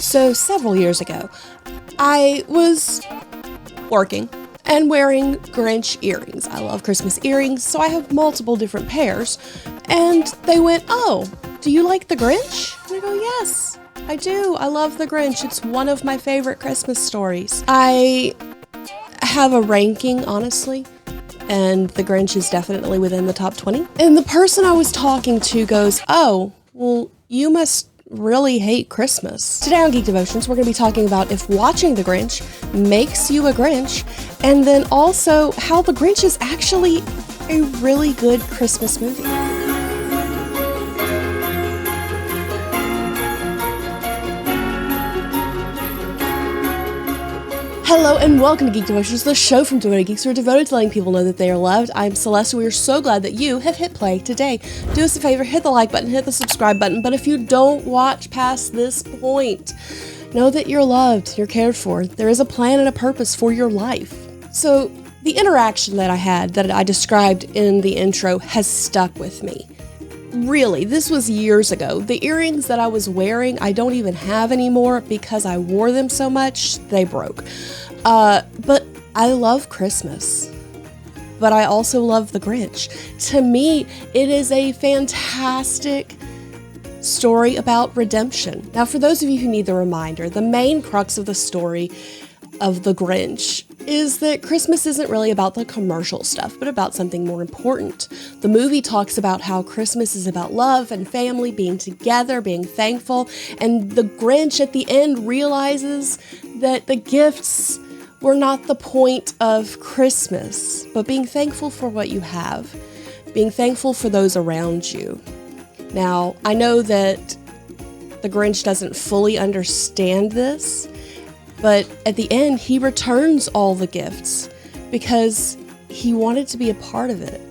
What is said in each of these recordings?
So several years ago, I was working and wearing Grinch earrings. I love Christmas earrings, so I have multiple different pairs. And they went, "Oh, do you like the Grinch?" And I go, "Yes, I do. I love the Grinch. It's one of my favorite Christmas stories." I have a ranking, honestly, and the Grinch is definitely within the top 20. And the person I was talking to goes, "Oh, well, you must really hate Christmas." Today on Geek Devotions, we're going to be talking about if watching The Grinch makes you a Grinch, and then also how The Grinch is actually a really good Christmas movie. Hello and welcome to Geek Devotions, the show from Devoted Geeks who are devoted to letting people know that they are loved. I'm Celeste. We are so glad that you have hit play today. Do us a favor, hit the like button, hit the subscribe button, but if you don't watch past this point, know that you're loved, you're cared for. There is a plan and a purpose for your life. So the interaction that I had, that I described in the intro, has stuck with me. Really, this was years ago. The earrings that I was wearing, I don't even have anymore because I wore them so much, they broke. But I love Christmas. But I also love The Grinch. To me, it is a fantastic story about redemption. Now, for those of you who need the reminder, the main crux of the story of The Grinch is that Christmas isn't really about the commercial stuff, but about something more important. The movie talks about how Christmas is about love and family, being together, being thankful, and the Grinch at the end realizes that the gifts were not the point of Christmas, but being thankful for what you have, being thankful for those around you. Now, I know that the Grinch doesn't fully understand this, but at the end, he returns all the gifts because he wanted to be a part of it,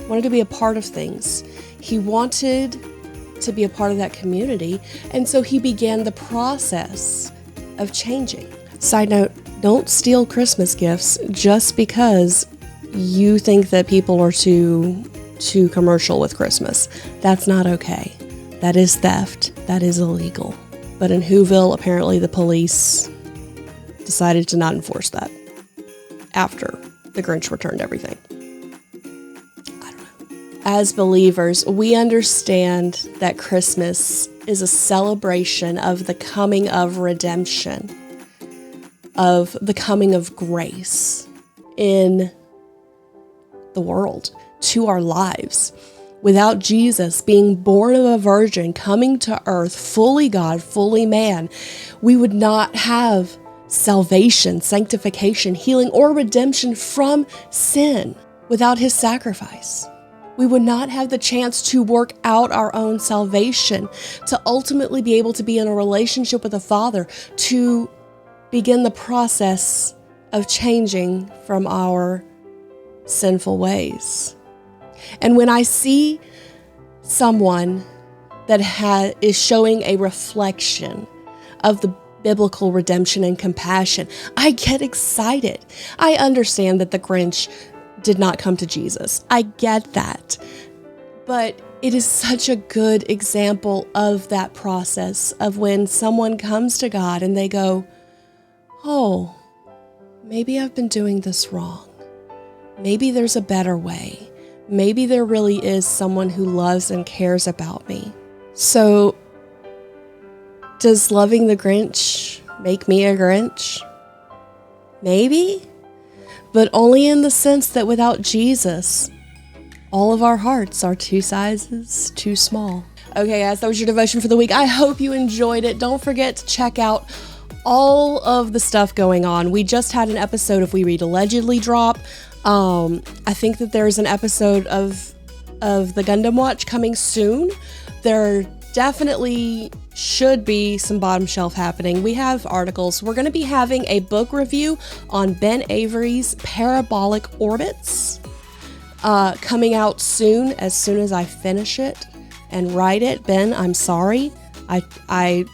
wanted to be a part of things. He wanted to be a part of that community, and so he began the process of changing. Side note, don't steal Christmas gifts just because you think that people are too commercial with Christmas. That's not okay. That is theft. That is illegal. But in Whoville, apparently the police decided to not enforce that after the Grinch returned everything. I don't know. As believers, we understand that Christmas is a celebration of the coming of redemption, of the coming of grace in the world, to our lives. Without Jesus being born of a virgin, coming to earth, fully God, fully man, we would not have salvation, sanctification, healing, or redemption from sin without his sacrifice. We would not have the chance to work out our own salvation, to ultimately be able to be in a relationship with the Father, to begin the process of changing from our sinful ways. And when I see someone that is showing a reflection of the biblical redemption and compassion, I get excited. I understand that the Grinch did not come to Jesus. I get that. But it is such a good example of that process of when someone comes to God and they go, "Oh, maybe I've been doing this wrong. Maybe there's a better way. Maybe there really is someone who loves and cares about me." So, does loving the Grinch make me a Grinch? Maybe, but only in the sense that without Jesus, all of our hearts are two sizes too small. Okay, guys, that was your devotion for the week. I hope you enjoyed it. Don't forget to check out all of the stuff going on. We just had an episode of We Read Allegedly drop. I think that there's an episode of the Gundam Watch coming soon. There definitely should be some bottom shelf happening. We have articles. We're going to be having a book review on Ben Avery's Parabolic Orbits coming out soon as I finish it and write it. Ben, I'm sorry. I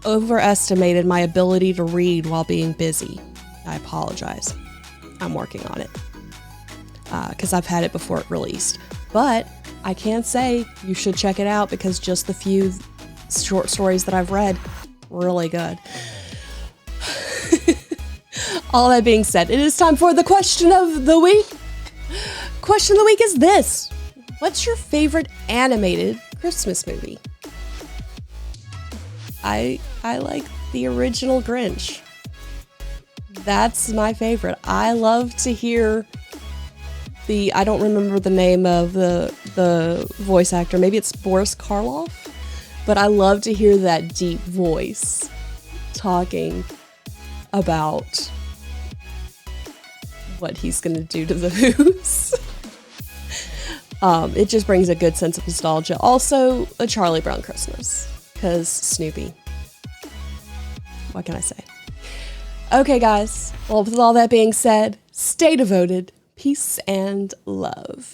overestimated my ability to read while being busy. I apologize. I'm working on it because I've had it before it released. But I can say you should check it out because just the few short stories that I've read, really good. All that being said, it is time for the question of the week. Question of the week is this. What's your favorite animated Christmas movie? I like the original Grinch. That's my favorite. I love to hear I don't remember the name of the voice actor. Maybe it's Boris Karloff. But I love to hear that deep voice talking about what he's going to do to the Who's. It just brings a good sense of nostalgia. Also, a Charlie Brown Christmas. Because Snoopy. What can I say? Okay, guys. Well, with all that being said, stay devoted. Peace and love.